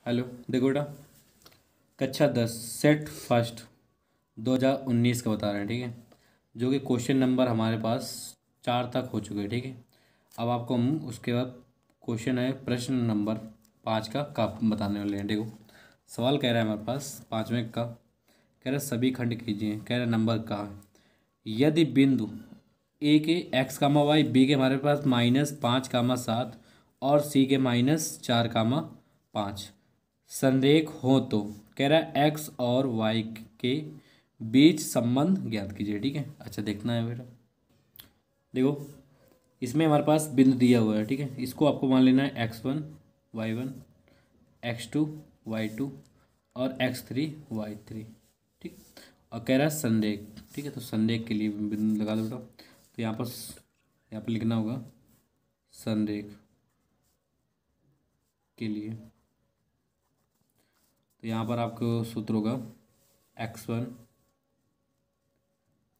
Hello देखो बेटा। कक्षा 10 सेट फर्स्ट 2019 का बता रहे हैं, ठीक है। जो कि क्वेश्चन नंबर हमारे पास 4 तक हो चुके हैं, ठीक है। अब आपको हम उसके बाद क्वेश्चन है प्रश्न नंबर 5 का बताने वाले हैं। देखो सवाल कह रहा है हमारे पास 5वें का, कह रहा है सभी खंड कीजिए, कह रहा है नंबर का है। यदि बिंदु ए के एक्स कामा वाई, बी के हमारे पास -5, और सी के -4, 5 संरेख हो तो कह रहा है एक्स और वाई के बीच संबंध ज्ञात कीजिए, ठीक है। अच्छा देखना है बेटा। देखो इसमें हमारे पास बिंदु दिया हुआ है, ठीक है। इसको आपको मान लेना है x1 y1, x2 y2 और x3 y3, ठीक। और कह रहा है संरेख, ठीक है। तो संरेख के लिए बिंदु लगा दो बेटा। तो यहाँ पर लिखना होगा संरेख के लिए। तो यहाँ पर आपको सूत्र होगा x1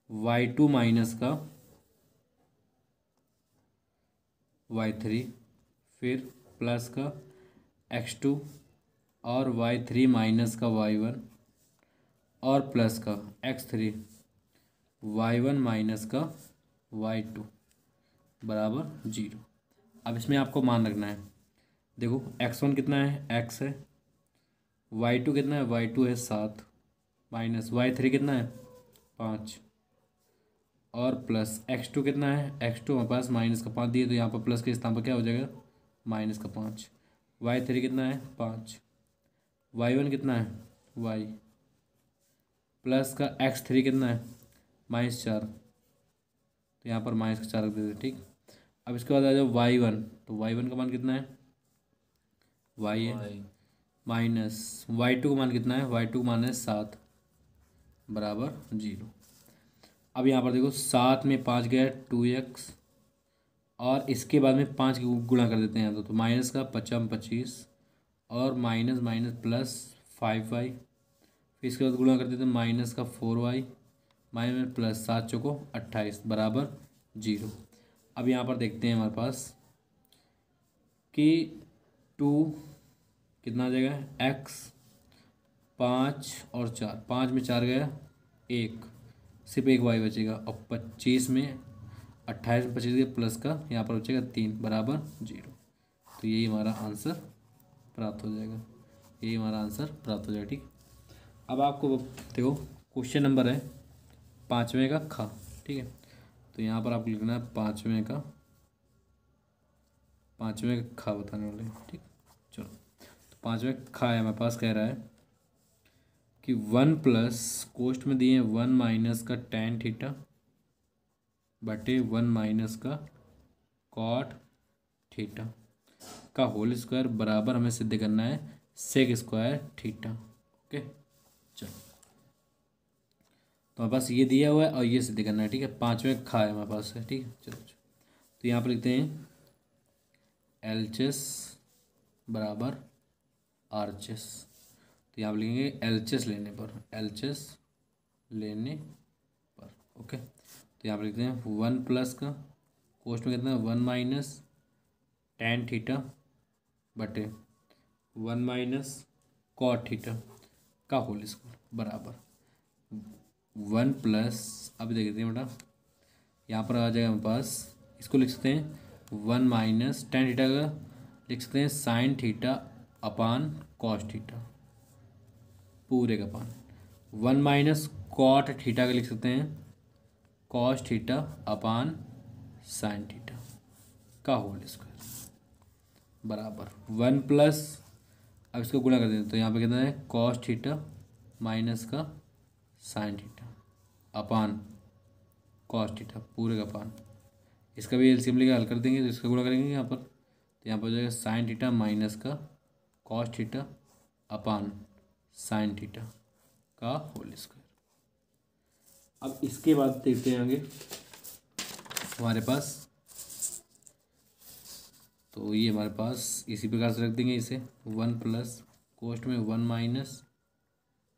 y2 माइनस का y3, फिर प्लस का x2 और y3 माइनस का y1 और प्लस का x3 y1 माइनस का y2 बराबर 0। अब इसमें आपको मान रखना है। देखो x1 कितना है, x है। y2 कितना है, y2 है 7, माइनस y3 कितना है 5, और प्लस x2 कितना है, x2 हमारे पास -5 दिए, तो यहाँ पर प्लस के स्थान पर क्या हो जाएगा -5। y3 कितना है 5, y1 कितना है y, प्लस का x3 कितना है -4, तो यहाँ पर -4 रख देते, ठीक। अब इसके बाद आ जाओ y1, तो y1 का मान कितना है y है, माइनस y2 का मान कितना है, y2 का मान है 7 बराबर 0। अब यहाँ पर देखो 7 में 5 गया 2x, और इसके बाद में 5 की गुणा कर देते हैं यहाँ तो माइनस का 25 और माइनस माइनस प्लस 5y, फिर इसके बाद गुणा कर देते हैं माइनस का 4y, माइनस प्लस 7 चौको 28 बराबर 0। अब यहाँ पर देखते हैं हमारे पास कि 2 कितना आ जाएगा x, 5 और 4, 5 में 4 गया 1, सिर्फ एक y बचेगा, और 25 में 28 में 25 के प्लस का यहाँ पर बचेगा 3 बराबर 0। तो यही हमारा आंसर प्राप्त हो जाएगा, यही हमारा आंसर प्राप्त हो जाएगा, ठीक। अब आपको देखो क्वेश्चन नंबर है 5वें का खा, ठीक है। तो यहाँ पर आपको लिखना है 5वें का खा बताने वाले, ठीक। चलो तो 5वें खा है हमारे पास, कह रहा है कि 1 प्लस कोष्ट में दिए 1 माइनस का tan थीटा बटे 1 माइनस का कॉट थीटा का होल स्क्वायर बराबर हमें सिद्ध करना है सेक स्क्वायर थीटा, ओके। चलो तो हमारे पास ये दिया हुआ है और ये सिद्ध करना है, ठीक है। 5वें खा है हमारे पास है, ठीक है। चलो तो यहाँ पर लिखते हैं एलचेस बराबर आरचेस। तो यहाँ पर लिखेंगे एलचेस लेने पर, ओके। तो यहाँ पर लिखते हैं 1 प्लस का कोष्ट में कितना है 1 माइनस tan थीटा बटे 1 माइनस कॉट थीटा का होल स्क्वायर बराबर 1 प्लस, अब देखते हैं बेटा यहाँ पर आ जाएगा हमारे पास, इसको लिख सकते हैं 1 माइनस tan थीटा का लिख सकते हैं sign theta upon cos theta पूरे का पान, 1 माइनस कॉट थीटा का लिख सकते हैं कॉस थीटा अपान साइन थीटा का होल स्क्वायर बराबर 1 प्लस, अब इसको गुणा कर देते हैं तो यहाँ पे कितना है कॉस थीटा माइनस का sine theta upon cos theta पूरे का पान, इसका भी एलसीएम लेकर हल कर देंगे तो इसका गुणा करेंगे यहाँ पर, तो यहाँ पर हो जाएगा साइन थीटा माइनस का कॉस थीटा अपान साइन थीटा का होल स्क्वायर। अब इसके बाद देखते हैं आगे हमारे पास, तो ये हमारे पास इसी प्रकार से रख देंगे इसे 1 प्लस कोष्ट में 1 minus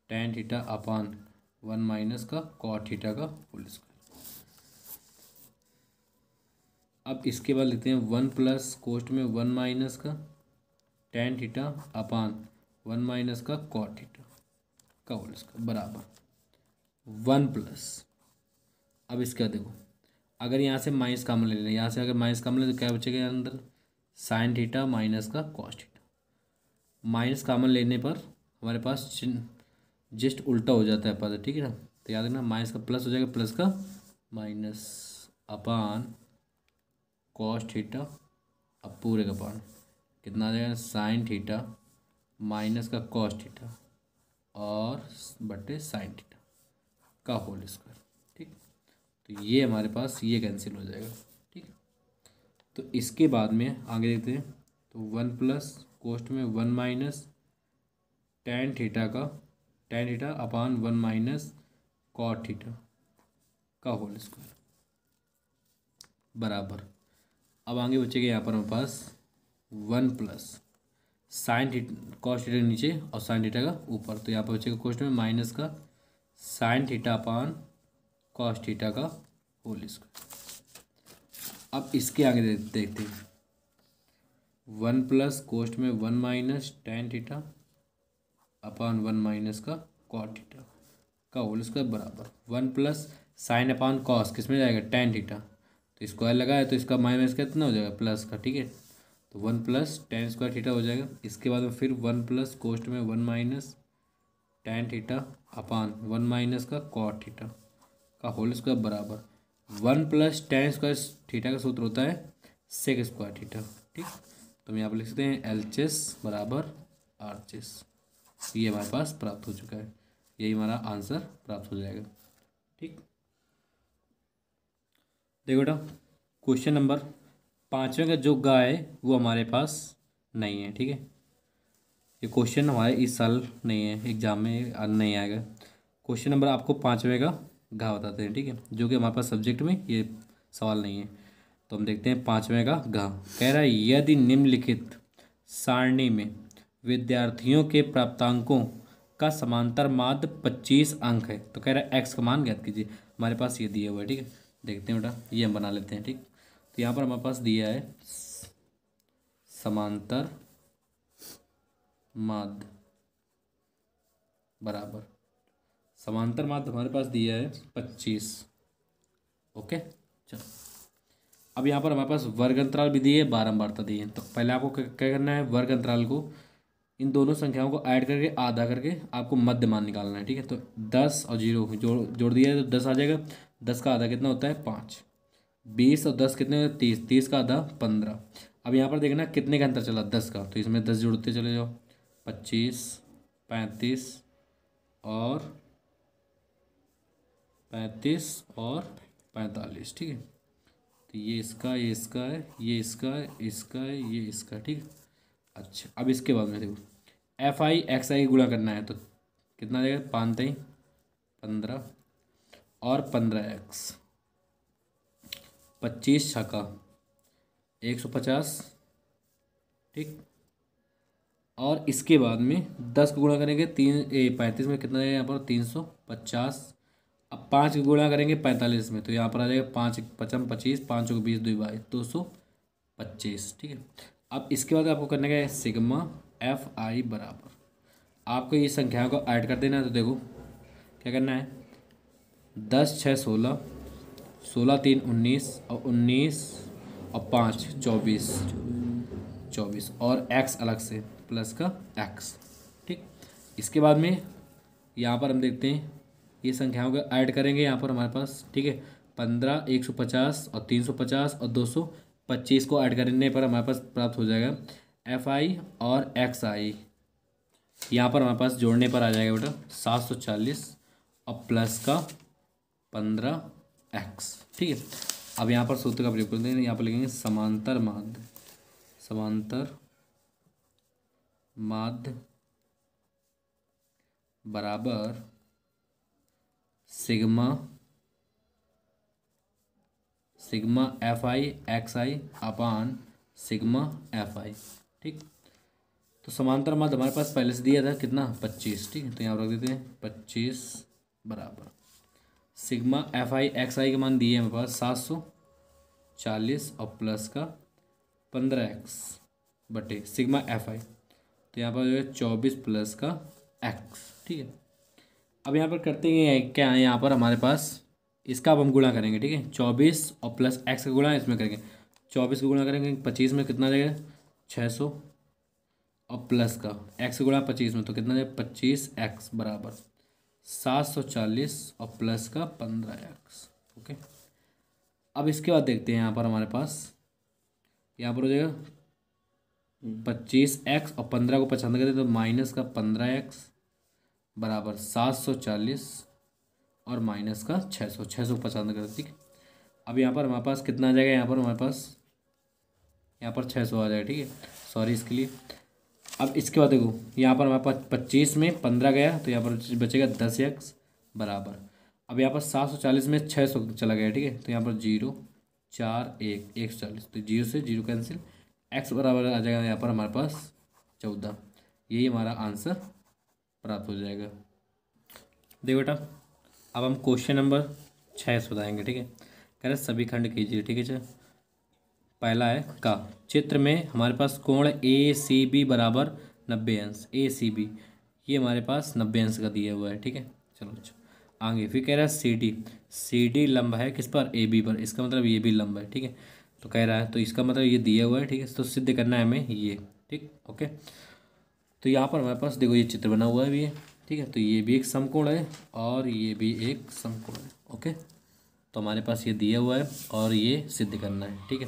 tan theta upon 1 minus का कॉट थीटा का होल स्क्वायर। अब इसके बाद लिखते हैं 1 प्लस कोष्ट में 1 माइनस का tan थीटा अपान 1 माइनस का कॉट थीटा का होल स्क्वायर बराबर 1 प्लस। अब इसका देखो, अगर यहाँ से माइनस कॉमन ले लें, यहाँ से अगर माइनस कॉमन ले तो क्या बचेगा यहाँ अंदर, साइन थीटा माइनस का कॉस थीटा। माइनस कॉमन लेने पर हमारे पास चिन्ह जस्ट उल्टा हो जाता है पद, ठीक है ना। तो याद रखना माइनस का प्लस हो जाएगा, प्लस का माइनस अपान कॉस थीटा, अब पूरे का पान कितना आ जाएगा, साइन थीटा माइनस का कॉस थीटा और बटे साइन थीटा का होल स्क्वायर, ठीक। तो ये हमारे पास ये कैंसिल हो जाएगा, ठीक है। तो इसके बाद में आगे देखते हैं, तो 1 प्लस कोष्ट में 1 minus tan theta upon 1 minus cot theta का होल स्क्वायर बराबर। अब आगे बचेगा यहाँ पर हमारे पास 1 plus sine theta cos theta नीचे और साइन थीटा का ऊपर, तो यहाँ पर बचेगा कोष्ट में माइनस का sine theta upon cos theta का होल स्क्वायर। अब इसके आगे देखते हैं, 1 प्लस कोष्ट में 1 minus tan theta upon 1 minus का कॉट थीटा का होल स्क्वायर बराबर 1 प्लस साइन अपान कॉस किस में जाएगा, टेन थीटा, तो स्क्वायर लगा है तो इसका माइनस कितना हो जाएगा, प्लस का, ठीक है। तो 1 प्लस टेन स्क्वायर थीटा हो जाएगा। इसके बाद में फिर 1 प्लस कोष्ट में 1 minus tan theta upon 1 minus का कॉट थीटा का होल स्क्वायर बराबर 1 प्लस टेन स्क्वायर थीटा का सूत्र होता है सेक स्क्वायर थीटा, ठीक। तो हम यहाँ पर लिख सकते हैं एलचेस बराबर आरचेस। ये हमारे पास प्राप्त हो चुका है, यही हमारा आंसर प्राप्त हो जाएगा, ठीक। देखो बेटा, क्वेश्चन नंबर 5वें का जो गा है वो हमारे पास नहीं है, ठीक है। ये क्वेश्चन हमारे इस साल नहीं है, एग्जाम में नहीं आएगा। क्वेश्चन नंबर आपको 5वें का घा बताते हैं, ठीक है, जो कि हमारे पास सब्जेक्ट में ये सवाल नहीं है। तो हम देखते हैं 5वें का घा। कह रहा है यदि निम्नलिखित सारणी में विद्यार्थियों के प्राप्तांकों का समांतर माध्य 25 अंक है, तो कह रहा है एक्स का मान ज्ञात कीजिए। हमारे पास ये दिया हुआ है, ठीक है, देखते हैं बेटा, ये हम बना लेते हैं, ठीक। तो यहाँ पर हमारे पास दिया है समांतर माध्य बराबर, समांतर माध्य हमारे पास दिया है 25, ओके। चलो, अब यहाँ पर हमारे पास वर्ग अंतराल भी दिए, बारंबारता दी है। तो पहले आपको क्या करना है, वर्ग अंतराल को इन दोनों संख्याओं को ऐड करके आधा करके आपको मध्य मान निकालना है, ठीक है। तो 10 और 0 जोड़ दिया है तो 10 आ जाएगा। 10 का आधा कितना होता है, 5। 20 और 10 कितने होते हैं, 30। 30 का आधा 15। अब यहाँ पर देखना कितने का अंतर चला, 10 का, तो इसमें 10 जोड़ते चले जाओ, 25, 35 और 45, ठीक है। तो ये इसका है, ये इसका है, ये इसका, ठीक है। अच्छा, अब इसके बाद में देखो एफ आई एक्स आई गुणा करना है, तो कितना देगा, 5 3 15 और 15x, 25 छक्का 150, ठीक। और इसके बाद में 10 को गुणा करेंगे 35 में कितना देगा, यहाँ पर 350। अब 5 को गुणा करेंगे 45 में, तो यहाँ पर आ जाएगा 5 पचम 25, 5 को 20 2 22 225, ठीक है। अब इसके बाद आपको करने का है सिग्मा एफ आई बराबर, आपको ये संख्याओं को ऐड कर देना है। तो देखो क्या करना है, 10 6 16, 16 3 19 और 19 और 5 24 और x अलग से प्लस का x, ठीक। इसके बाद में यहाँ पर हम देखते हैं ये संख्याओं को ऐड करेंगे यहाँ पर हमारे पास, ठीक है। 15 150 और 350 और 225 को ऐड करने पर हमारे पास प्राप्त हो जाएगा एफ आई और एक्स आई। यहाँ पर हमारे पास जोड़ने पर आ जाएगा बेटा 740 और प्लस का 15x, ठीक है। अब यहाँ पर सूत्र का प्रयोग करते हैं, यहाँ पर लिखेंगे समांतर माध्य बराबर sigma F I x I upon sigma F I, ठीक। तो समांतर माध्य हमारे पास पहले से दिया था कितना, 25, ठीक है। तो यहाँ पर रख देते हैं 25 बराबर सिग्मा एफ आई एक्स आई के मान दिए हमारे पास 740 और प्लस का 15x बटे सिग्मा एफ आई। तो तो यहाँ पर जो है 24 प्लस का एक्स, ठीक है। अब यहाँ पर करते हैं क्या है, यहाँ पर हमारे पास इसका अब हम गुणा करेंगे, ठीक है। 24 और प्लस एक्स का गुणा इसमें करेंगे, 24 का गुणा करेंगे 25 में, कितना जाएगा 600, और प्लस का एक्स गुणा 25 में तो कितना जाएगा 25x बराबर 740, और प्लस का 15x, ओके। अब इसके बाद देखते हैं यहाँ पर हमारे पास, यहाँ पर हो जाएगा 25x और 15 को 55 करते तो माइनस का 15x बराबर 740, और माइनस का 600, 655 करते, ठीक। अब यहाँ पर हमारे पास कितना आ जाएगा, यहाँ पर हमारे पास यहाँ पर 600 आ जाएगा, ठीक है, सॉरी इसके लिए। अब इसके बाद देखो यहाँ पर हमारे पास 25 में 15 गया तो यहाँ पर बचेगा 10x बराबर, अब यहाँ पर 740 में 600 चला गया, ठीक है, तो यहाँ पर 0 4 1 140, तो 0 से 0 कैंसिल, x बराबर आ जाएगा यहाँ पर हमारे पास 14। यही हमारा आंसर प्राप्त हो जाएगा। देखो बेटा, अब हम क्वेश्चन नंबर 6 से बताएंगे, ठीक है। कह रहे सभी खंड कीजिए, ठीक है। चल पहला है का चित्र में हमारे पास कोण ए सी बी बराबर 90 अंश, ए सी बी ये हमारे पास 90 अंश का दिया हुआ है, ठीक है। चलो अच्छा आगे फिर कह रहा है सी डी लंब है किस पर, ए बी पर, इसका मतलब ये भी लंब है, ठीक है। तो कह रहा है तो इसका मतलब ये दिया हुआ है, ठीक है, तो सिद्ध करना है हमें ये, ठीक, ओके। तो यहाँ पर हमारे पास देखो ये चित्र बना हुआ है भी है, ठीक है, तो ये भी एक समकोण है और ये भी एक समकोण है, ओके। तो हमारे पास ये दिया हुआ है और ये सिद्ध करना है, ठीक है।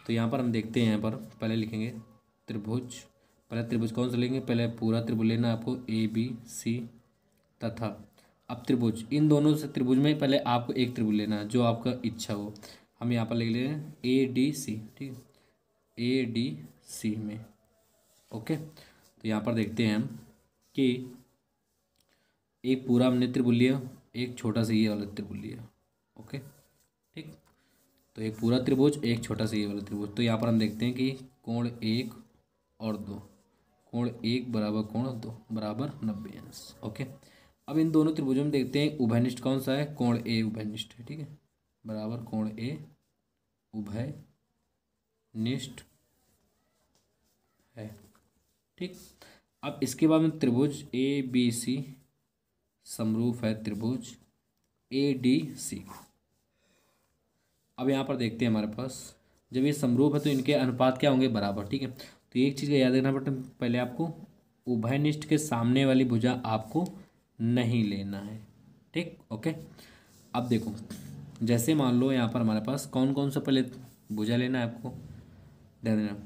तो यहाँ पर हम देखते हैं, यहाँ पर पहले लिखेंगे त्रिभुज, पहले त्रिभुज कौन सा लेंगे, पहले पूरा त्रिभुज लेना है आपको ए बी सी तथा, अब त्रिभुज इन दोनों से त्रिभुज में पहले आपको एक त्रिभुज लेना है जो आपका इच्छा हो। हम यहाँ पर लिख ले रहे हैं ए डी सी, ठीक है, ए डी सी में, ओके। तो यहाँ पर देखते हैं हम कि एक पूरा हमने त्रिभुज लिया, एक छोटा सा ये वाला त्रिभुज लिया, ओके, ठीक। तो एक पूरा त्रिभुज, एक छोटा सा ये वाला त्रिभुज। तो यहाँ पर हम देखते हैं कि कोण 1 और 2, कोण 1 बराबर कोण 2 बराबर 90 अंश, ओके। अब इन दोनों त्रिभुजों में देखते हैं उभयनिष्ठ कौन सा है, कोण ए उभयनिष्ठ है, ठीक है, बराबर कोण ए उभयनिष्ठ है, ठीक। अब इसके बाद में त्रिभुज ए बी सी समरूप है त्रिभुज ए डी सी। अब यहाँ पर देखते हैं हमारे पास जब ये समरूप है तो इनके अनुपात क्या होंगे, बराबर, ठीक है। तो एक चीज़ का याद रखना पड़ता है, पहले आपको उभयनिष्ठ के सामने वाली भुजा आपको नहीं लेना है, ठीक, ओके। अब देखो जैसे मान लो यहाँ पर हमारे पास कौन कौन सा पहले भुजा लेना है आपको ध्यान देना।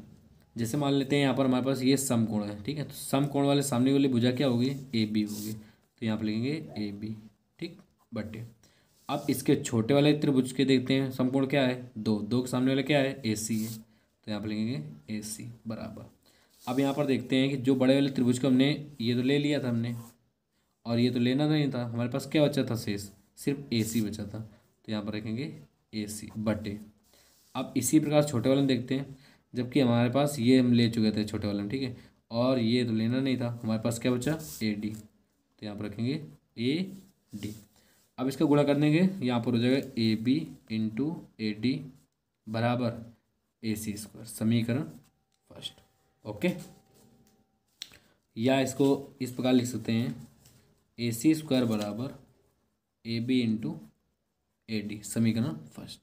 जैसे मान लेते हैं यहाँ पर हमारे पास ये समकोण है, ठीक है, तो समकोण वाले सामने वाली भुजा क्या होगी, ए बी होगी, तो यहाँ पर लिखेंगे ए बी, ठीक, बटे। अब इसके छोटे वाले त्रिभुज के देखते हैं समकोण क्या है, दो, दो के सामने वाले क्या है, ए सी है, तो यहाँ पर लिखेंगे ए सी बराबर। अब यहाँ पर देखते हैं कि जो बड़े वाले त्रिभुज को हमने ये तो ले लिया था हमने, और ये तो लेना नहीं था, हमारे पास क्या बचा था शेष, सिर्फ ए सी बचा था, तो यहाँ पर रखेंगे ए सी बटे। अब इसी प्रकार छोटे वाले में देखते हैं, जबकि हमारे पास ये हम ले चुके थे छोटे वाले में, ठीक है, और ये तो लेना नहीं था, हमारे पास क्या बचा, ए डी, तो यहाँ पर रखेंगे ए डी। अब इसका गुणा करने के यहाँ पर हो जाएगा A B into A D बराबर ए सी स्क्वायर, समीकरण फर्स्ट, ओके। या इसको इस प्रकार लिख सकते हैं ए सी स्क्वायर बराबर A B into A D, समीकरण फर्स्ट।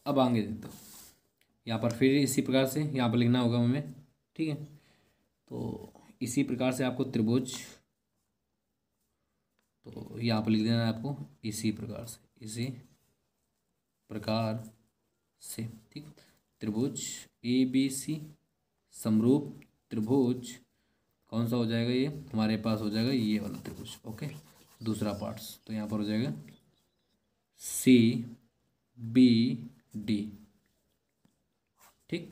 अब आगे देखते हो यहाँ पर फिर इसी प्रकार से यहाँ पर लिखना होगा हमें, ठीक है। तो इसी प्रकार से आपको त्रिभुज, तो यहाँ पर लिख देना है आपको इसी प्रकार से, ठीक। त्रिभुज ए बी सी समरूप त्रिभुज कौन सा हो जाएगा, ये हमारे पास हो जाएगा ये वाला त्रिभुज, ओके। दूसरा पार्ट्स तो यहाँ पर हो जाएगा सी बी डी, ठीक।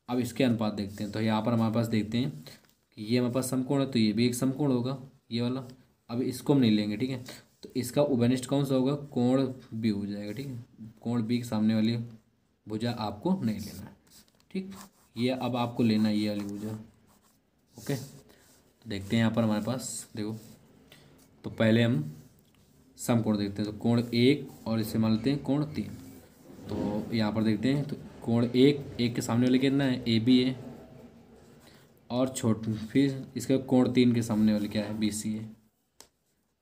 अब इसके अनुपात देखते हैं, तो यहाँ पर हमारे पास देखते हैं कि ये हमारे पास समकोण है तो ये भी एक समकोण होगा ये वाला। अब इसको हम नहीं लेंगे, ठीक है, तो इसका उभयनिष्ठ कौन सा होगा, कोण बी हो जाएगा, ठीक है, कोण बी के सामने वाली भुजा आपको नहीं लेना है, ठीक। ये अब आपको लेना है ये वाली भुजा, ओके। तो देखते हैं यहाँ पर हमारे पास देखो, तो पहले हम समकोण देखते हैं, तो कोण 1 और इसे मान लेते हैं कोण 3। तो यहाँ पर देखते हैं तो कोण 1 के सामने वाले कितना है, ए बी है, और फिर इसका कोण 3 के सामने वाले क्या है, बी सी है,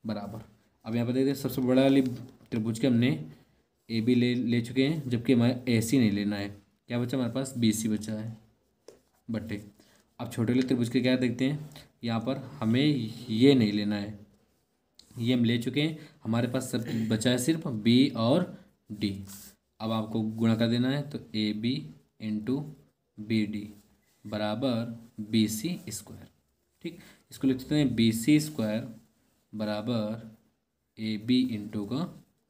बराबर। अब यहाँ पर देखते हैं सबसे बड़ा वाली त्रिभुज के हमने ए बी ले चुके हैं, जबकि हमारे ए सी नहीं लेना है। क्या बचा हमारे पास, बी सी बचा है बटे। अब छोटे वाले त्रिभुज के क्या देखते हैं, यहाँ पर हमें ये नहीं लेना है, ये हम ले चुके हैं, हमारे पास सब बचा है सिर्फ बी और डी। अब आपको गुणा कर देना है, तो A B into B D बराबर बी सी स्क्वायर। ठीक, इसको लिख सकते हैं बी सी स्क्वायर बराबर ए बी इंटू का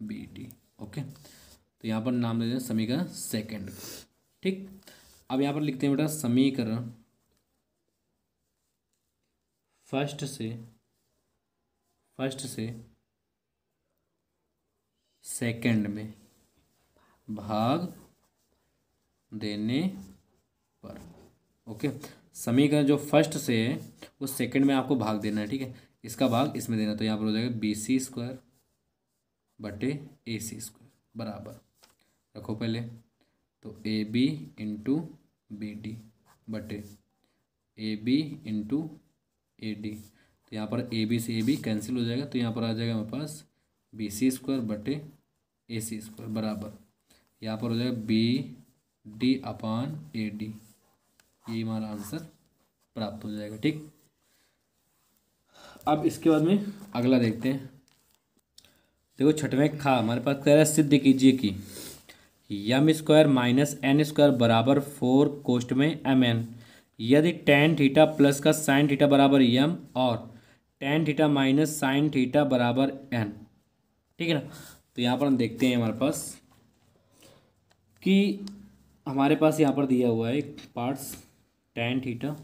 बी डी। ओके, तो यहाँ पर नाम दे दें समीकरण सेकेंड। ठीक, अब यहाँ पर लिखते हैं बेटा समीकरण फर्स्ट से सेकंड में भाग देने पर। ओके, समीकरण जो फर्स्ट से है वो सेकंड में आपको भाग देना है। ठीक है, इसका भाग इसमें देना, तो यहाँ पर हो जाएगा बी सी स्क्वायर बटे ए सी स्क्वायर बराबर, रखो पहले, तो A B into B D बटे A B into A D. तो यहाँ पर ए बी से ए बी कैंसिल हो जाएगा, तो यहाँ पर आ जाएगा हमारे पास बी सी स्क्वायर बटे ए सी स्क्वायर बराबर, यहाँ पर हो जाएगा B D upon A D. ये हमारा आंसर प्राप्त हो जाएगा। ठीक, अब इसके बाद में अगला देखते हैं। देखो छठवें खा हमारे पास कह रहा है सिद्ध कीजिए कि M square minus N square बराबर 4 कोष्ट में एम एन यदि टेन थीटा प्लस का साइन थीटा बराबर यम और tan theta minus sine theta बराबर एन। ठीक है ना, तो यहाँ पर हम देखते हैं हमारे पास कि हमारे पास यहाँ पर दिया हुआ है पार्ट्स टेन थीटा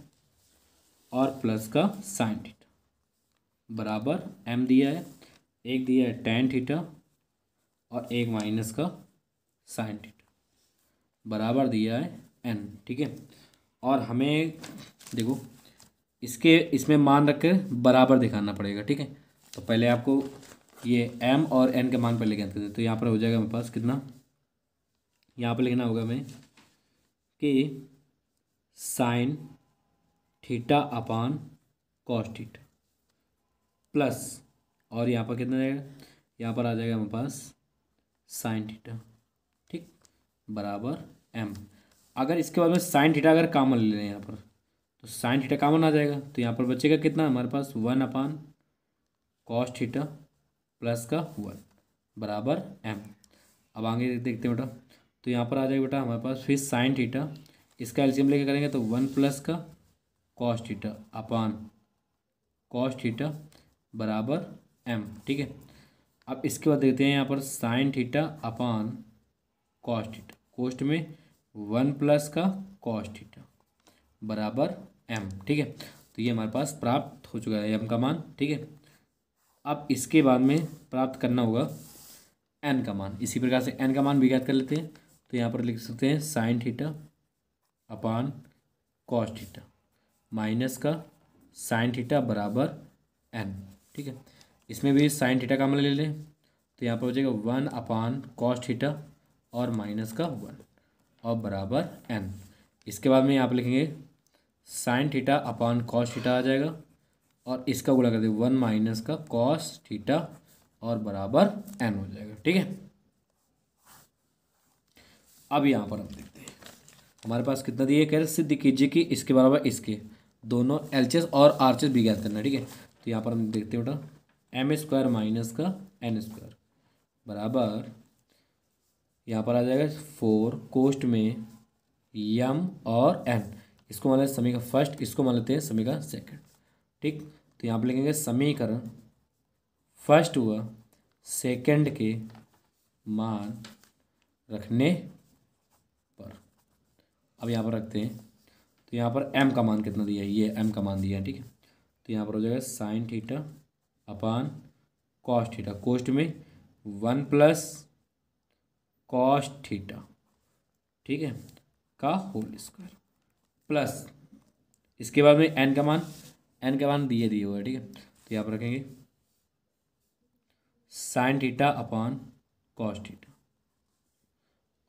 और प्लस का साइन थीटा बराबर एम दिया है, एक दिया है टेन थीटा और एक माइनस का साइन थीटा बराबर दिया है एन। ठीक है, और हमें देखो इसमें मान रख कर बराबर दिखाना पड़ेगा। ठीक है, तो पहले आपको ये एम और एन के मान पहले ज्ञात करते हैं, तो यहाँ पर हो जाएगा मेरे पास कितना, यहाँ पर लिखना होगा हमें कि sign theta upon cos theta plus, और यहाँ पर कितना जाएगा, यहाँ पर आ जाएगा हमारे पास साइन थीटा। ठीक, बराबर एम। अगर इसके बाद में साइन थीटा अगर कॉमन ले लें यहाँ पर, तो साइन थीटा कॉमन आ जाएगा, तो यहाँ पर बचेगा कितना हमारे पास 1 अपान कॉस थीटा प्लस का 1 बराबर एम। अब आगे देखते हैं बेटा, तो यहाँ पर आ जाएगा बेटा हमारे पास फिर साइन थीटा, इसका एलसीएम लेके करेंगे तो 1 प्लस का cos theta upon cos theta बराबर एम। ठीक है, अब इसके बाद देखते हैं यहाँ पर sine theta upon cos theta, कोष्ट में 1 प्लस का कॉस थीटा बराबर एम। ठीक है, तो ये हमारे पास प्राप्त हो चुका है एम का मान। ठीक है, अब इसके बाद में प्राप्त करना होगा एन का मान। इसी प्रकार से एन का मान भी ज्ञात कर लेते हैं, तो यहाँ पर लिख सकते हैं sign theta upon cos theta minus का साइन थीटा बराबर एन। ठीक है, इसमें भी साइन थीटा का मान ले लें, तो यहाँ पर हो जाएगा 1 अपान कॉस थीटा और माइनस का 1 और बराबर एन। इसके बाद में यहाँ पर लिखेंगे sine theta upon cos theta आ जाएगा, और इसका गुणा कर देंगे 1 माइनस का कॉस थीटा और बराबर एन हो जाएगा। ठीक है, अब यहाँ पर हम देखते हैं हमारे पास कितना दिए, कह रहे सिद्ध कीजिए कि इसके बराबर इसके दोनों एलएचएस और आरएचएस भी ज्ञात करना है। ठीक है, तो यहाँ पर हम देखते हैं बेटा एम स्क्वायर माइनस का एन स्क्वायर बराबर, यहाँ पर आ जाएगा 4 कोष्ट में यम और एन, इसको मान लेते हैं समीकरण फर्स्ट, इसको मान लेते हैं समीकरण सेकंड। ठीक, तो यहाँ पर लिखेंगे समीकरण फर्स्ट हुआ सेकंड के मान रखने पर। अब यहाँ पर रखते हैं, तो यहाँ पर m का मान कितना दिया है, ये m का मान दिया है। ठीक है, तो यहाँ पर हो जाएगा sine theta upon cos theta, कोष्ट में 1 प्लस कॉस थीटा, ठीक है, का होल स्क्वायर प्लस, इसके बाद में n का मान दिए हुआ है। ठीक है, तो यहाँ पर रखेंगे sign theta upon cos theta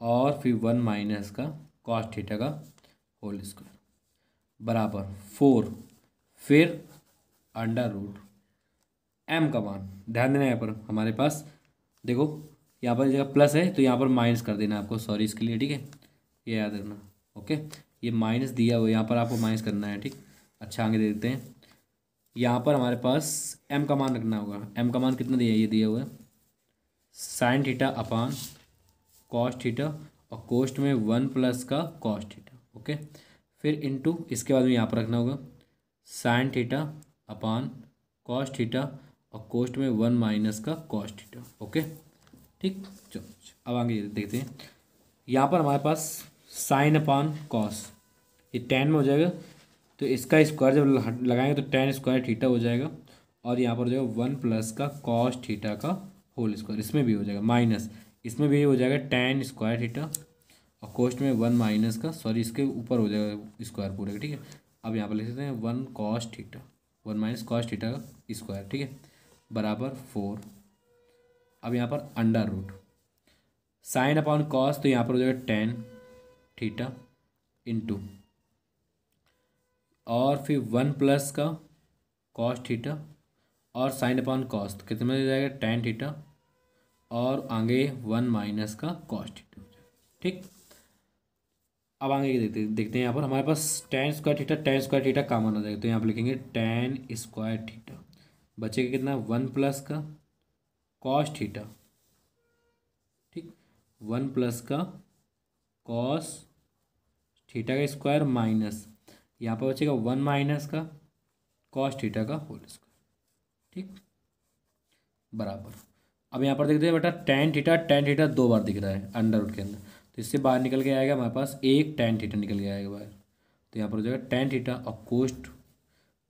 और फिर 1 माइनस का कॉस थीटा का होल स्क्वायर बराबर 4, फिर अंडर रूट m का मान। ध्यान देना यहाँ पर हमारे पास देखो, यहाँ पर जगह प्लस है तो यहाँ पर माइनस कर देना आपको, सॉरी इसके लिए, ठीक है, ये याद रखना। ओके, ये माइनस दिया हुआ है, यहाँ पर आपको माइनस करना है, ठीक। अच्छा, आगे देखते हैं। यहाँ पर हमारे पास m का मान रखना होगा। m का मान कितना दिया है, ये दिया हुआ है sign theta upon cos theta, और कोस्ट में 1 प्लस का कॉस थीटा। ओके, फिर इनटू इसके बाद में यहाँ पर रखना होगा sign theta upon cos theta, और कोस्ट में 1 माइनस का कॉस थीटा। ओके, ठीक। चलो अब आगे देखते हैं। यहाँ पर हमारे पास साइन अपान कॉस, ये टेन में हो जाएगा, तो इसका स्क्वायर जब लगाएंगे तो टेन स्क्वायर थीटा हो जाएगा, और यहाँ पर हो जाएगा 1 प्लस का कॉस थीटा का होल स्क्वायर, इसमें भी हो जाएगा माइनस, इसमें भी हो जाएगा टेन स्क्वायर थीटा, और कोस्ट में 1 माइनस का, सॉरी इसके ऊपर हो जाएगा स्क्वायर पूरे का, ठीक है। अब यहाँ पर लिख सकते हैं 1 cos theta, 1 minus cos theta का स्क्वायर, ठीक है, बराबर 4। अब यहाँ पर under root sine upon cos, तो यहाँ पर हो जाएगा टेन थीटा इंटू, और फिर 1 प्लस का कॉस थीटा, और साइन अपॉन कॉस तो कितने में हो जाएगा टेन थीटा, और आगे 1 माइनस का कॉस थीटा, ठीक। अब आगे देखते हैं यहाँ पर हमारे पास टेन स्क्वायर थीटा कॉमन आ जाएगा, तो यहाँ पर लिखेंगे टेन स्क्वायर थीटा, बचेगा कितना 1 प्लस का कॉस थीटा, ठीक, 1 प्लस का कॉस थीटा का स्क्वायर माइनस, यहाँ पर बचेगा 1 माइनस का कॉस थीटा का होल स्क्वायर, ठीक, बराबर। अब यहाँ पर देखते हैं बेटा टेन थीटा 2 बार दिख रहा है अंडर रूट के अंदर, तो इससे बाहर निकल के आएगा हमारे पास एक टेन थीटा निकल के आएगा बाहर, तो यहाँ पर हो जाएगा टेन थीटा और कोस्ट।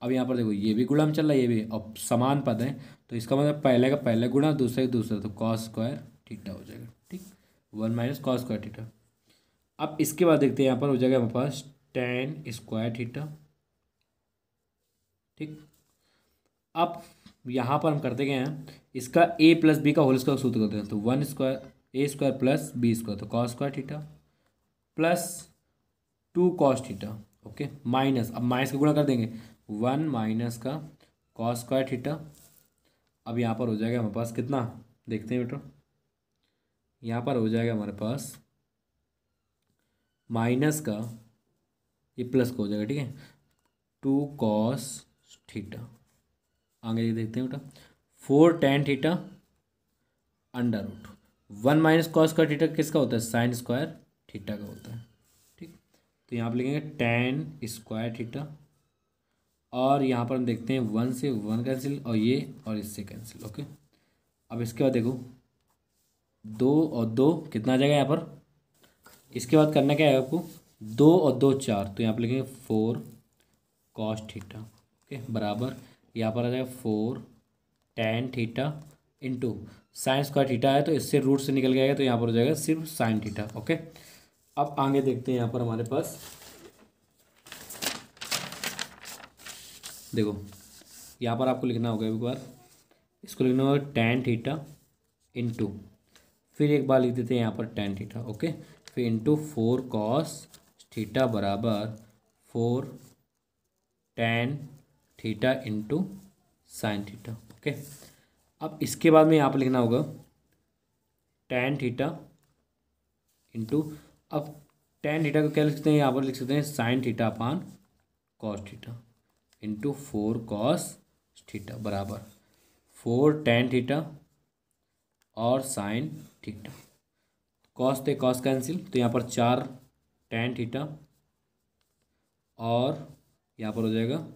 अब यहाँ पर देखो ये भी गुणा में चल रहा है, ये भी, अब समान पद है, तो इसका मतलब पहले का पहले गुणा, दूसरे का दूसरा, तो कॉस स्क्वायर थीटा हो जाएगा, ठीक, 1 माइनस कॉस स्क्वायर थीटा। अब इसके बाद देखते हैं यहाँ पर हो जाएगा हमारे पास टेन स्क्वायर थीटा, ठीक। अब यहाँ पर हम करते क्या हैं, इसका a प्लस बी का होल स्क्वायर सूत्र करते हैं, तो 1 स्क्वायर ए स्क्वायर प्लस बी स्क्वायर, तो cos square theta plus 2 cos theta. Okay, minus, अब माइनस का गुणा कर देंगे, 1 माइनस का कॉस स्क्वायर थीटा। अब यहाँ पर हो जाएगा हमारे पास कितना, देखते हैं बेटा, यहाँ पर हो जाएगा हमारे पास माइनस का, ये प्लस का हो जाएगा, ठीक है, 2 कॉस थीटा। आगे देखते हैं बेटा, 4 tan theta under root 1 minus cos square theta किसका होता है, साइन स्क्वायर थीटा का होता है, ठीक। तो यहाँ पर लिखेंगे टेन स्क्वायर थीटा, और यहाँ पर हम देखते हैं 1 से 1 कैंसिल, और ये और इससे कैंसिल। ओके, अब इसके बाद देखो 2 और 2 कितना आ जाएगा यहाँ पर, इसके बाद करना क्या है आपको, 2 और 2 4, तो यहाँ पर लिखेंगे 4 कॉस थीटा। ओके, बराबर यहाँ पर आ जाएगा 4 tan theta into sine square theta है, तो इससे रूट से निकल गया, तो यहाँ पर हो जाएगा सिर्फ साइन थीटा। ओके, अब आगे देखते हैं यहाँ पर हमारे पास देखो, यहाँ पर आपको लिखना होगा एक बार, इसको लिखना होगा टेन थीटा इंटू, फिर एक बार लिख देते हैं यहाँ पर टेन थीटा। ओके, फिर इंटू 4 कॉस थीटा बराबर 4 tan theta into sine theta. Okay, अब इसके बाद में यहाँ पर लिखना होगा टेन थीटा इंटू, अब टेन थीटा को क्या लिख सकते हैं, यहाँ पर लिख सकते हैं sign theta upon cos theta into 4 cos theta बराबर 4 टेन थीटा और साइन थीटा, कॉस थे कॉस कैंसिल, तो यहाँ पर 4 टेन थीटा और यहाँ पर हो जाएगा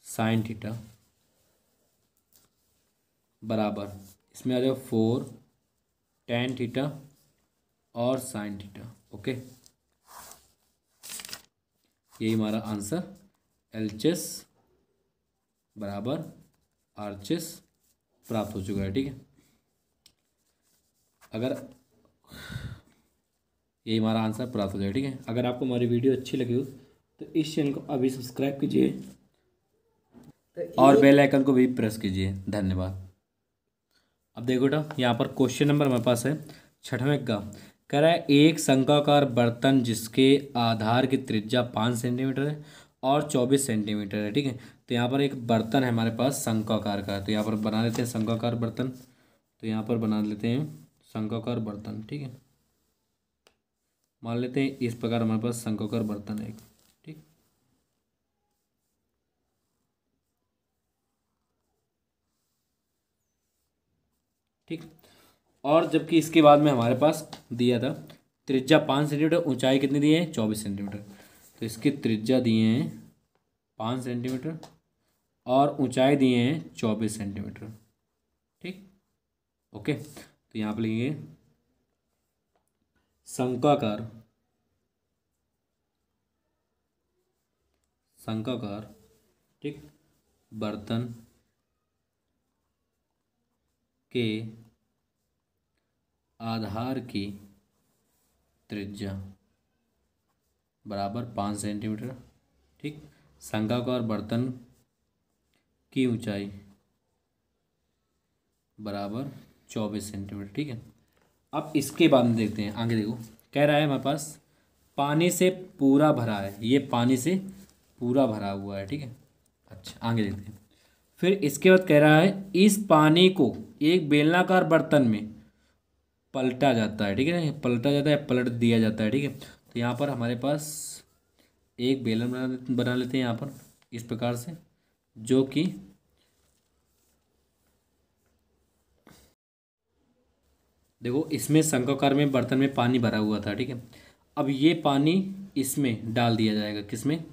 साइन थीटा बराबर, इसमें आ जाएगा 4 टेन थीटा और साइन थीटा। ओके, यही हमारा आंसर एलएचएस बराबर आरएचएस प्राप्त हो चुका है, ठीक है। अगर यही हमारा आंसर प्राप्त हो जाएगा, ठीक है। अगर आपको हमारी वीडियो अच्छी लगी हो तो इस चैनल को अभी सब्सक्राइब कीजिए और बेल आइकन को भी प्रेस कीजिए। धन्यवाद। अब देखो बेटा, यहाँ पर क्वेश्चन नंबर हमारे पास है 6वें का, कह रहा है एक शंक्वाकार बर्तन जिसके आधार की त्रिज्या 5 सेंटीमीटर है और 24 सेंटीमीटर है, ठीक है। तो यहाँ पर एक बर्तन है हमारे पास शंक्वाकार का, तो यहाँ पर बना लेते हैं शंक्वाकार बर्तन। तो यहाँ पर बना लेते हैं शंक्वाकार बर्तन, ठीक है। मान लेते हैं इस प्रकार हमारे पास शंक्वाकार बर्तन है एक, ठीक। ठीक। और जबकि इसके बाद में हमारे पास दिया था त्रिज्या 5 सेंटीमीटर, ऊंचाई कितनी दी है 24 सेंटीमीटर। तो इसकी त्रिज्या दिए हैं 5 सेंटीमीटर और ऊंचाई दिए हैं 24 सेंटीमीटर, ठीक। ओके, तो यहाँ पर लिखेंगे शंक्वाकार शंक्वाकार, ठीक, बर्तन के आधार की त्रिज्या बराबर 5 सेंटीमीटर, ठीक। शंक्वाकार बर्तन की ऊंचाई बराबर 24 सेंटीमीटर, ठीक है। अब इसके बाद में देखते हैं आगे। देखो कह रहा है हमारे पास पानी से पूरा भरा है, ये पानी से पूरा भरा हुआ है, ठीक है। अच्छा, आगे देखते हैं। फिर इसके बाद कह रहा है इस पानी को एक बेलनाकार बर्तन में पलटा जाता है, ठीक है ना, पलटा जाता है, पलट दिया जाता है, ठीक है। तो यहाँ पर हमारे पास एक बेलन बना लेते हैं यहाँ पर इस प्रकार से, जो कि देखो इसमें शंक्वाकार में बर्तन में पानी भरा हुआ था, ठीक है। अब ये पानी इसमें डाल दिया जाएगा, किसमें,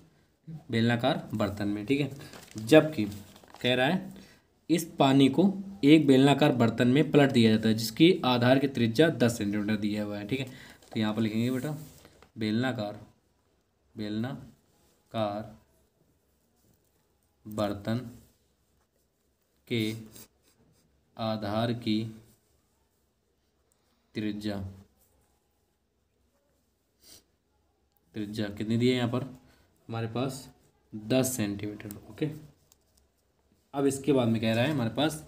बेलनाकार बर्तन में, ठीक है। जबकि कह रहा है इस पानी को एक बेलनाकार बर्तन में पलट दिया जाता है जिसकी आधार की त्रिज्या 10 सेंटीमीटर दिया हुआ है, ठीक है। तो यहाँ पर लिखेंगे बेटा बेलनाकार बेलनाकार बर्तन के आधार की त्रिज्या कितनी दी है यहाँ पर हमारे पास 10 सेंटीमीटर, ओके। अब इसके बाद में कह रहा है हमारे पास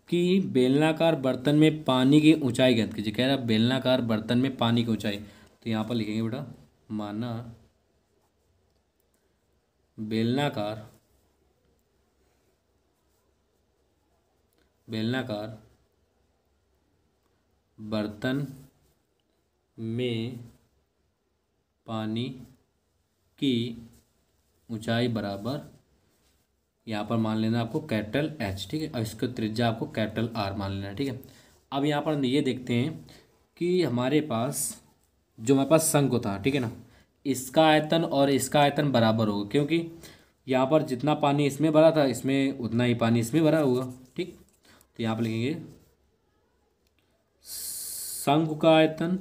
कि बेलनाकार बर्तन में पानी की ऊंचाई ज्ञात कीजिए। कह रहा है बेलनाकार बर्तन में पानी की ऊंचाई, तो यहाँ पर लिखेंगे बेटा माना बेलनाकार बर्तन में पानी की ऊंचाई बराबर, यहाँ पर मान लेना आपको कैपिटल एच, ठीक है। अब इसको त्रिज्या आपको कैपिटल आर मान लेना है, ठीक है। अब यहाँ पर ये देखते हैं कि हमारे पास जो हमारे पास शंकु था, ठीक है ना, इसका आयतन और इसका आयतन बराबर होगा, क्योंकि यहाँ पर जितना पानी इसमें भरा था इसमें उतना ही पानी इसमें भरा होगा, ठीक। तो यहाँ पर लिखेंगे शंकु का आयतन,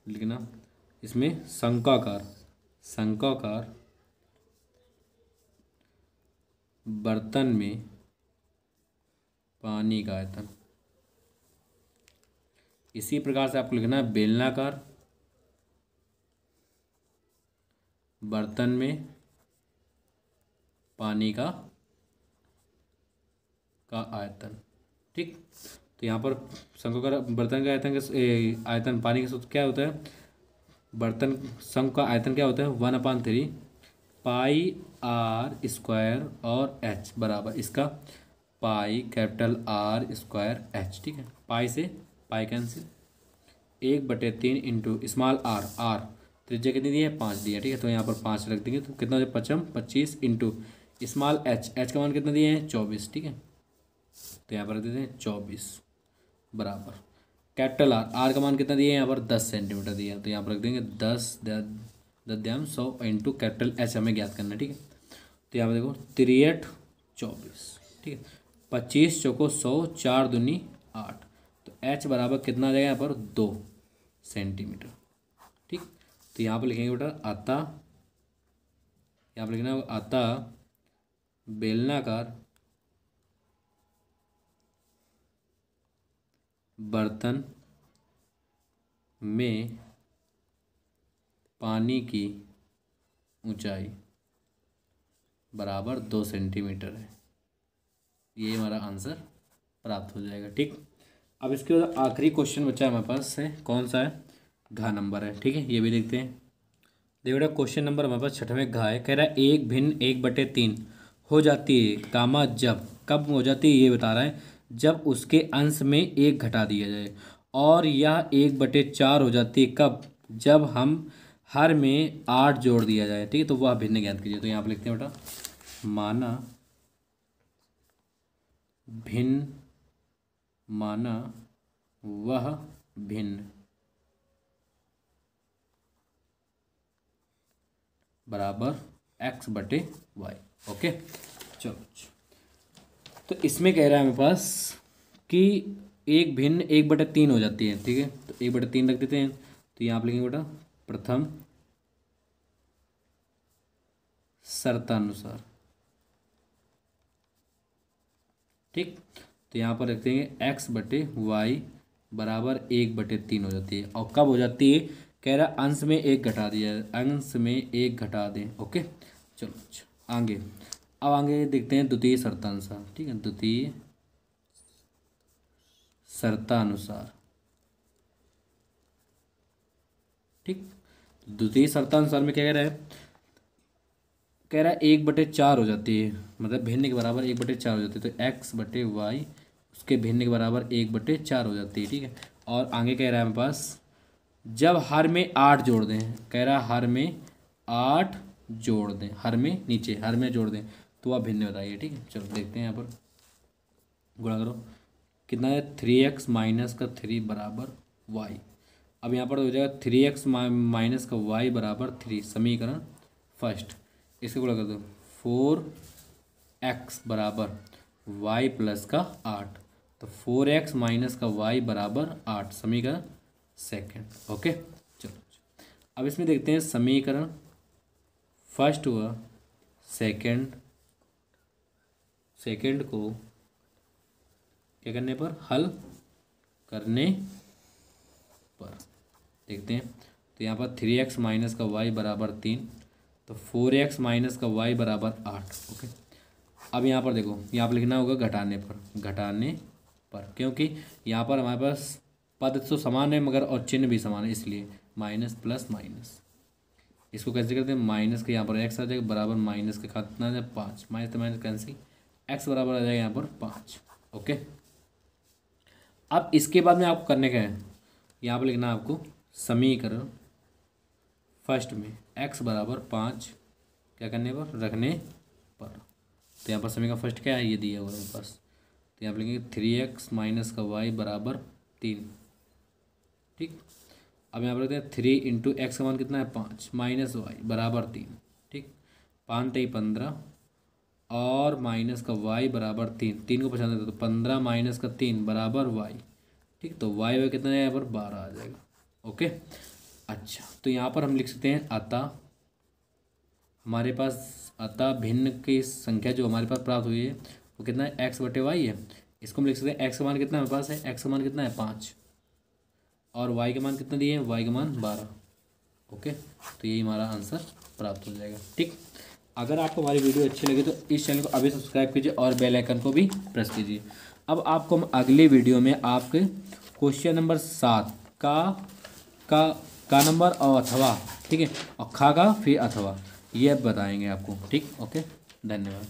लिखना इसमें शंक्वाकार बर्तन में पानी का आयतन। इसी प्रकार से आपको लिखना है बेलनाकार बर्तन में पानी का आयतन, ठीक। तो यहाँ पर शंक्वाकार बर्तन का आयतन पानी का सूत्र क्या होता है, बर्तन शंख का आयतन क्या होता है 1/3 पाई आर स्क्वायर और एच बराबर इसका pi capital R square H, ठीक है। पाई से pi cancel, 1/3 into small R त्रिज्या कितनी दी है 5 दिया, ठीक है। तो यहाँ पर 5 रख देंगे तो कितना हो जाए 25 इंटू स्मॉल एच का मान कितना दिए हैं 24, ठीक है। तो यहाँ पर रख देते हैं 24 बराबर कैपिटल आर का मान कितना दिया है यहाँ पर 10 सेंटीमीटर दिया है, तो यहाँ पर रख देंगे 10 इंटू कैपिटल एच हमें ज्ञात करना है, ठीक है। तो यहाँ पर देखो 3 24, ठीक है। 25 चौको 100 4 दूनी 8, तो एच बराबर कितना आ जाएगा यहाँ पर 2 सेंटीमीटर, ठीक। तो यहाँ पर लिखेंगे बेटा यहाँ पर लिखना बेलनाकार बर्तन में पानी की ऊंचाई बराबर 2 सेंटीमीटर है, ये हमारा आंसर प्राप्त हो जाएगा, ठीक। अब इसके बाद आखिरी क्वेश्चन बचा हमारे पास है, कौन सा है, घ नंबर है, ठीक है। ये भी देखते हैं। देखो बेटा क्वेश्चन नंबर हमारे पास छठवें घा है, कह रहा है 1/1/3 हो जाती है कामा जब, कब हो जाती है ये बता रहा है, जब उसके अंश में 1 घटा दिया जाए। और यह 1/4 हो जाती है कब, जब हम हर में 8 जोड़ दिया जाए। ठीक है, तो वह भिन्न ज्ञात कीजिए। तो यहाँ पर लिखते हैं बेटा, माना भिन्न, माना वह भिन्न बराबर x/y। ओके, चलो। तो इसमें कह रहा है मेरे पास कि एक भिन्न 1/3 हो जाती है। ठीक है, तो 1/3 रख देते हैं। तो यहाँ पर लिखेंगे बेटा प्रथम शर्तानुसार। ठीक, तो यहाँ पर रख देंगे x/y बराबर 1/3 हो जाती है। और कब हो जाती है, कह रहा अंश में 1 घटा दिया, अंश में 1 घटा दें। ओके, चलो आगे। अब आगे देखते हैं द्वितीय शर्तानुसार। ठीक है, द्वितीय शर्तानुसार। ठीक, द्वितीय शर्तानुसार में क्या कह रहा है, कह रहा है 1/4 हो जाती है, मतलब भिन्न के बराबर 1/4 हो जाती है। तो x/y उसके भिन्न के बराबर 1/4 हो जाती है। ठीक है, और आगे कह रहा है हमारे पास जब हर में 8 जोड़ दें, कह रहा है हर में 8 जोड़ दें, हर में नीचे हर में जोड़ दें, तो वह भिन्न बताइए। ठीक है, चलो देखते हैं। यहाँ पर गुणा करो, कितना है 3x माइनस का 3 बराबर y। अब यहाँ पर हो जाएगा 3x माइनस का y बराबर 3, समीकरण फर्स्ट। इसके गुणा कर दो 4x बराबर y प्लस का 8, तो 4x माइनस का y बराबर 8, समीकरण सेकंड। ओके, चलो अब इसमें देखते हैं समीकरण फर्स्ट हुआ, सेकंड, सेकंड को क्या करने पर, हल करने पर देखते हैं। तो यहाँ पर 3x माइनस का y बराबर 3, तो 4x माइनस का y बराबर 8। ओके, अब यहाँ पर देखो, यहाँ पर लिखना होगा घटाने पर, घटाने पर, क्योंकि यहाँ पर हमारे पास पद तो समान है मगर और चिन्ह भी समान है, इसलिए माइनस प्लस माइनस। इसको कैसे करते हैं, माइनस के यहाँ पर x आ जाएगा बराबर माइनस के कितना आ जाएगा 5, माइनस तो माइनस कैंसिल, x बराबर आ जाएगा यहाँ पर 5। ओके, अब इसके बाद में आपको करने का है, यहाँ पर लिखना है आपको समीकरण फर्स्ट में x बराबर 5 क्या करने पर, रखने पर। तो यहाँ पर समीकरण फर्स्ट क्या है, ये दिया हुआ है मेरे पास। तो यहाँ पर लिखेंगे 3x माइनस का y बराबर 3। ठीक, अब यहाँ पर लिखते हैं 3 इंटू एक्स का मान कितना है 5 माइनस y बराबर 3। ठीक, 5 3 15 और माइनस का y बराबर 3, 3 को पहचान देते तो 15 माइनस का 3 बराबर y। ठीक, तो y कितना है यहाँ पर 12 आ जाएगा। ओके, अच्छा, तो यहाँ पर हम लिख सकते हैं अतः हमारे पास, अतः भिन्न की संख्या जो हमारे पास प्राप्त हुई है वो कितना है, x/y है। इसको हम लिख सकते हैं x का मान कितना हमारे पास है, x का मान कितना है 5, और y का मान कितना दिए हैं, y का मान 12। ओके, तो यही हमारा आंसर प्राप्त हो जाएगा। ठीक, अगर आपको हमारी वीडियो अच्छी लगी तो इस चैनल को अभी सब्सक्राइब कीजिए और बेल आइकन को भी प्रेस कीजिए। अब आपको हम अगले वीडियो में आपके क्वेश्चन नंबर 7 का नंबर और अथवा, ठीक है, और खा का फिर अथवा, ये बताएंगे आपको। ठीक, ओके, धन्यवाद।